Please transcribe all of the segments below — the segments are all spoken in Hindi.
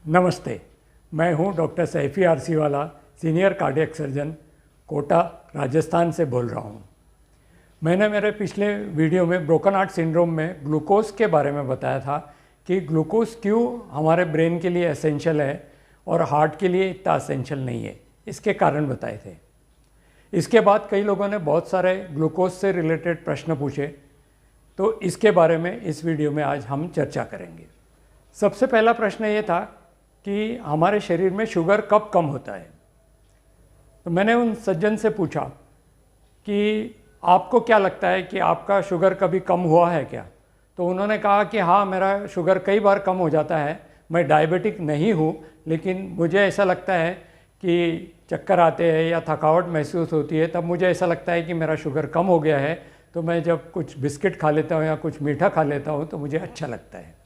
नमस्ते, मैं हूं doctor Saifi Arsiwala, senior cardiac surgeon, Kota, Rajasthan से बोल रहा हूं। मैंने मेरे पिछले वीडियो में ब्रोकन हार्ट सिंड्रोम में ग्लूकोज के बारे में बताया था कि ग्लूकोज क्यों हमारे ब्रेन के लिए एसेंशियल है और हार्ट के लिए इतना एसेंशियल नहीं है, इसके कारण बताए थे। इसके बाद कई लोगों ने बहुत सारे ग्लूकोज से रिलेटेड प्रश्न पूछे, तो इसके बारे में इस वीडियो में आज हम चर्चा करेंगे। सबसे पहला प्रश्न ये था कि हमारे शरीर में शुगर कब कम होता है। तो मैंने उन सज्जन से पूछा कि आपको क्या लगता है कि आपका शुगर कभी कम हुआ है क्या। तो उन्होंने कहा कि हाँ, मेरा शुगर कई बार कम हो जाता है, मैं डायबिटिक नहीं हूँ, लेकिन मुझे ऐसा लगता है कि चक्कर आते हैं या थकावट महसूस होती है, तब मुझे ऐसा लगता है कि मेरा शुगर कम हो गया है। तो मैं जब कुछ बिस्किट खा लेता हूँ या कुछ मीठा खा लेता हूँ तो मुझे अच्छा लगता है।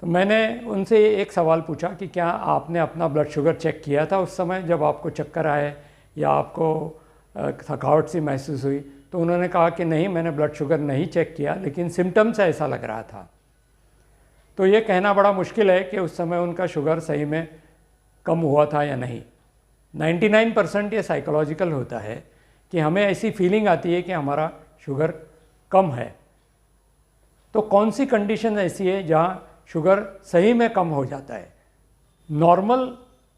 तो मैंने उनसे एक सवाल पूछा कि क्या आपने अपना ब्लड शुगर चेक किया था उस समय जब आपको चक्कर आए या आपको थकावट सी महसूस हुई। तो उन्होंने कहा कि नहीं, मैंने ब्लड शुगर नहीं चेक किया, लेकिन सिम्टम्स ऐसा लग रहा था। तो ये कहना बड़ा मुश्किल है कि उस समय उनका शुगर सही में कम हुआ था या नहीं। 99% ये साइकोलॉजिकल होता है कि हमें ऐसी फीलिंग आती है कि हमारा शुगर कम है। तो कौन सी कंडीशन ऐसी है जहाँ शुगर सही में कम हो जाता है। नॉर्मल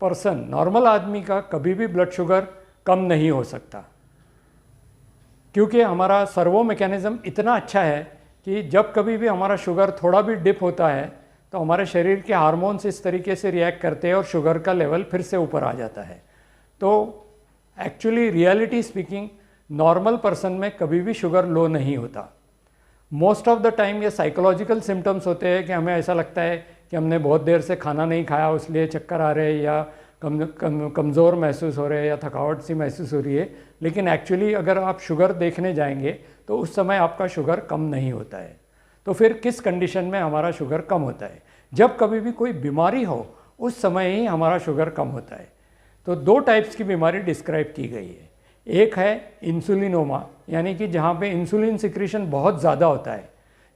पर्सन, नॉर्मल आदमी का कभी भी ब्लड शुगर कम नहीं हो सकता, क्योंकि हमारा सर्वो मैकेनिज़्म इतना अच्छा है कि जब कभी भी हमारा शुगर थोड़ा भी डिप होता है तो हमारे शरीर के हार्मोन्स इस तरीके से रिएक्ट करते हैं और शुगर का लेवल फिर से ऊपर आ जाता है। तो actually reality speaking normal person में कभी भी शुगर लो नहीं होता। मोस्ट ऑफ द टाइम ये साइकोलॉजिकल सिम्टम्स होते हैं कि हमें ऐसा लगता है कि हमने बहुत देर से खाना नहीं खाया, इसलिए चक्कर आ रहे हैं या कमज़ोर महसूस हो रहे हैं या थकावट सी महसूस हो रही है। लेकिन एक्चुअली अगर आप शुगर देखने जाएंगे तो उस समय आपका शुगर कम नहीं होता है। तो फिर किस कंडीशन में हमारा शुगर कम होता है? जब कभी भी कोई बीमारी हो उस समय ही हमारा शुगर कम होता है। तो दो टाइप्स की बीमारी डिस्क्राइब की गई है। एक है इंसुलिनोमा, यानी कि जहाँ पे इंसुलिन सिक्रीशन बहुत ज़्यादा होता है।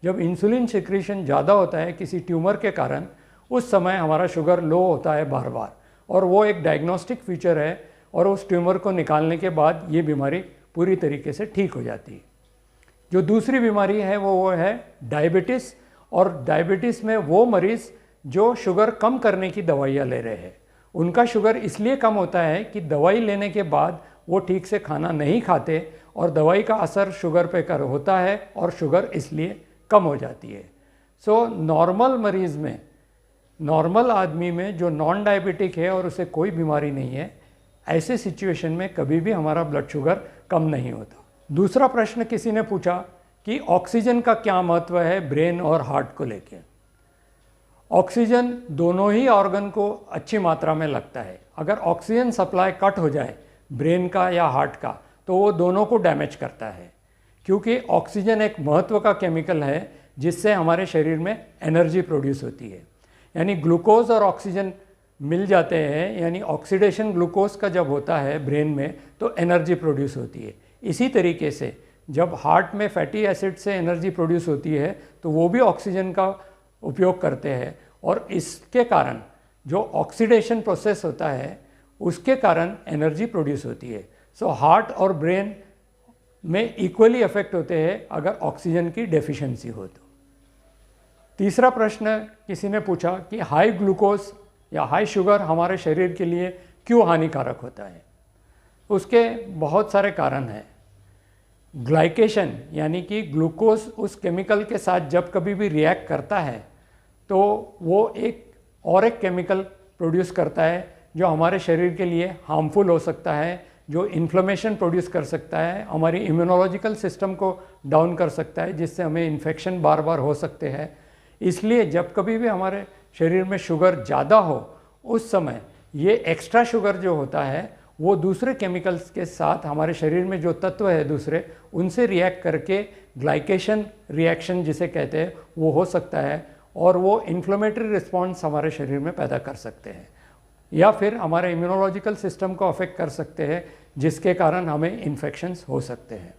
जब इंसुलिन सिक्रीशन ज़्यादा होता है किसी ट्यूमर के कारण, उस समय हमारा शुगर लो होता है बार बार, और वो एक डायग्नोस्टिक फीचर है, और उस ट्यूमर को निकालने के बाद ये बीमारी पूरी तरीके से ठीक हो जाती है। जो दूसरी बीमारी है वो है डायबिटीज़, और डायबिटीज़ में वो मरीज़ जो शुगर कम करने की दवाइयाँ ले रहे हैं, उनका शुगर इसलिए कम होता है कि दवाई लेने के बाद वो ठीक से खाना नहीं खाते और दवाई का असर शुगर पे कर होता है और शुगर इसलिए कम हो जाती है। सो नॉर्मल मरीज़ में, नॉर्मल आदमी में जो नॉन डायबिटिक है और उसे कोई बीमारी नहीं है, ऐसे सिचुएशन में कभी भी हमारा ब्लड शुगर कम नहीं होता। दूसरा प्रश्न किसी ने पूछा कि ऑक्सीजन का क्या महत्व है ब्रेन और हार्ट को लेके। ऑक्सीजन दोनों ही ऑर्गन को अच्छी मात्रा में लगता है। अगर ऑक्सीजन सप्लाई कट हो जाए ब्रेन का या हार्ट का, तो वो दोनों को डैमेज करता है, क्योंकि ऑक्सीजन एक महत्व का केमिकल है जिससे हमारे शरीर में एनर्जी प्रोड्यूस होती है। यानी ग्लूकोज और ऑक्सीजन मिल जाते हैं, यानी ऑक्सीडेशन ग्लूकोज का जब होता है ब्रेन में तो एनर्जी प्रोड्यूस होती है। इसी तरीके से जब हार्ट में फैटी एसिड से एनर्जी प्रोड्यूस होती है तो वो भी ऑक्सीजन का उपयोग करते हैं, और इसके कारण जो ऑक्सीडेशन प्रोसेस होता है उसके कारण एनर्जी प्रोड्यूस होती है। सो हार्ट और ब्रेन में इक्वली इफेक्ट होते हैं अगर ऑक्सीजन की डेफिशिएंसी हो तो। तीसरा प्रश्न किसी ने पूछा कि हाई ग्लूकोज या हाई शुगर हमारे शरीर के लिए क्यों हानिकारक होता है। उसके बहुत सारे कारण हैं। ग्लाइकेशन यानी कि ग्लूकोज उस केमिकल के साथ जब कभी भी रिएक्ट करता है तो वो एक केमिकल प्रोड्यूस करता है जो हमारे शरीर के लिए हार्मफुल हो सकता है, जो इन्फ्लेमेशन प्रोड्यूस कर सकता है, हमारी इम्यूनोलॉजिकल सिस्टम को डाउन कर सकता है, जिससे हमें इन्फेक्शन बार बार हो सकते हैं। इसलिए जब कभी भी हमारे शरीर में शुगर ज़्यादा हो उस समय ये एक्स्ट्रा शुगर जो होता है वो दूसरे केमिकल्स के साथ हमारे शरीर में जो तत्व है दूसरे, उनसे रिएक्ट करके ग्लाइकेशन रिएक्शन जिसे कहते हैं वो हो सकता है, और वो इन्फ्लेमेटरी रिस्पॉन्स हमारे शरीर में पैदा कर सकते हैं, या फिर हमारे इम्यूनोलॉजिकल सिस्टम को अफेक्ट कर सकते हैं, जिसके कारण हमें इन्फेक्शंस हो सकते हैं।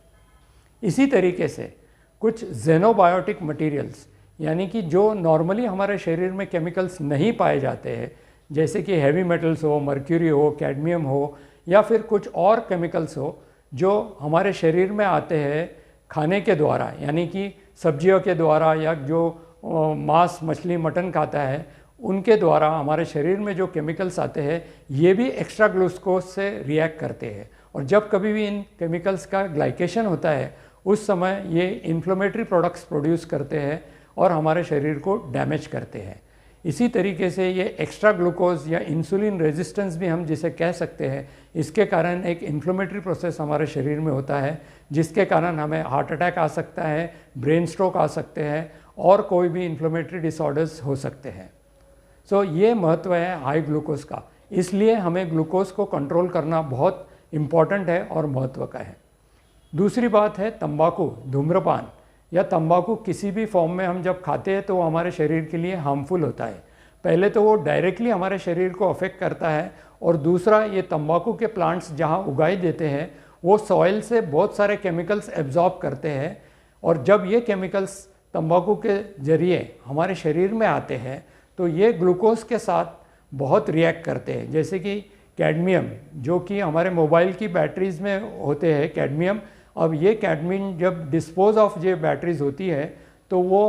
इसी तरीके से कुछ जेनोबायोटिक मटेरियल्स यानी कि जो नॉर्मली हमारे शरीर में केमिकल्स नहीं पाए जाते हैं, जैसे कि हैवी मेटल्स हो, मर्क्यूरी हो, कैडमियम हो, या फिर कुछ और केमिकल्स हो जो हमारे शरीर में आते हैं खाने के द्वारा, यानी कि सब्जियों के द्वारा या जो मांस, मछली, मटन खाता है उनके द्वारा हमारे शरीर में जो केमिकल्स आते हैं ये भी एक्स्ट्रा ग्लूकोज से रिएक्ट करते हैं। और जब कभी भी इन केमिकल्स का ग्लाइकेशन होता है उस समय ये इन्फ्लेमेटरी प्रोडक्ट्स प्रोड्यूस करते हैं और हमारे शरीर को डैमेज करते हैं। इसी तरीके से ये एक्स्ट्रा ग्लूकोज या इंसुलिन रेजिस्टेंस भी हम जिसे कह सकते हैं, इसके कारण एक इन्फ्लेमेटरी प्रोसेस हमारे शरीर में होता है जिसके कारण हमें हार्ट अटैक आ सकता है, ब्रेन स्ट्रोक आ सकते हैं और कोई भी इन्फ्लेमेटरी डिसऑर्डर्स हो सकते हैं। सो ये महत्व है हाई ग्लूकोज का, इसलिए हमें ग्लूकोज को कंट्रोल करना बहुत इम्पॉर्टेंट है और महत्व का है। दूसरी बात है तंबाकू, धूम्रपान या तंबाकू किसी भी फॉर्म में हम जब खाते हैं तो वो हमारे शरीर के लिए हार्मफुल होता है। पहले तो वो डायरेक्टली हमारे शरीर को अफेक्ट करता है और दूसरा ये तंबाकू के प्लांट्स जहाँ उगाए देते हैं वो सॉइल से बहुत सारे केमिकल्स एब्जॉर्ब करते हैं और जब ये केमिकल्स तंबाकू के ज़रिए हमारे शरीर में आते हैं तो ये ग्लूकोज के साथ बहुत रिएक्ट करते हैं। जैसे कि कैडमियम जो कि हमारे मोबाइल की बैटरीज़ में होते हैं कैडमियम, अब ये कैडमियम जब डिस्पोज ऑफ ये बैटरीज होती है तो वो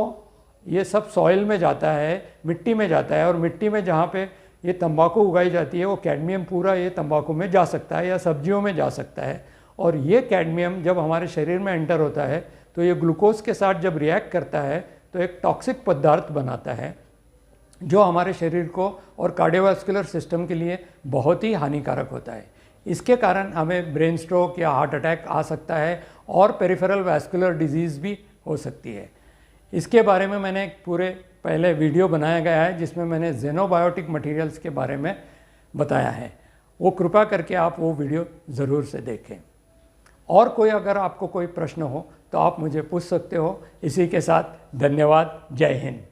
ये सब सॉइल में जाता है, मिट्टी में जाता है और मिट्टी में जहाँ पे ये तंबाकू उगाई जाती है वो कैडमियम पूरा ये तंबाकू में जा सकता है या सब्जियों में जा सकता है। और ये कैडमियम जब हमारे शरीर में एंटर होता है तो ये ग्लूकोज के साथ जब रिएक्ट करता है तो एक टॉक्सिक पदार्थ बनाता है जो हमारे शरीर को और कार्डियोवास्कुलर सिस्टम के लिए बहुत ही हानिकारक होता है। इसके कारण हमें ब्रेन स्ट्रोक या हार्ट अटैक आ सकता है और पेरिफेरल वैस्कुलर डिजीज़ भी हो सकती है। इसके बारे में मैंने एक पूरे पहले वीडियो बनाया गया है जिसमें मैंने ज़ेनोबायोटिक मटेरियल्स के बारे में बताया है, वो कृपा करके आप वो वीडियो ज़रूर से देखें। और कोई अगर आपको कोई प्रश्न हो तो आप मुझे पूछ सकते हो। इसी के साथ धन्यवाद। जय हिंद।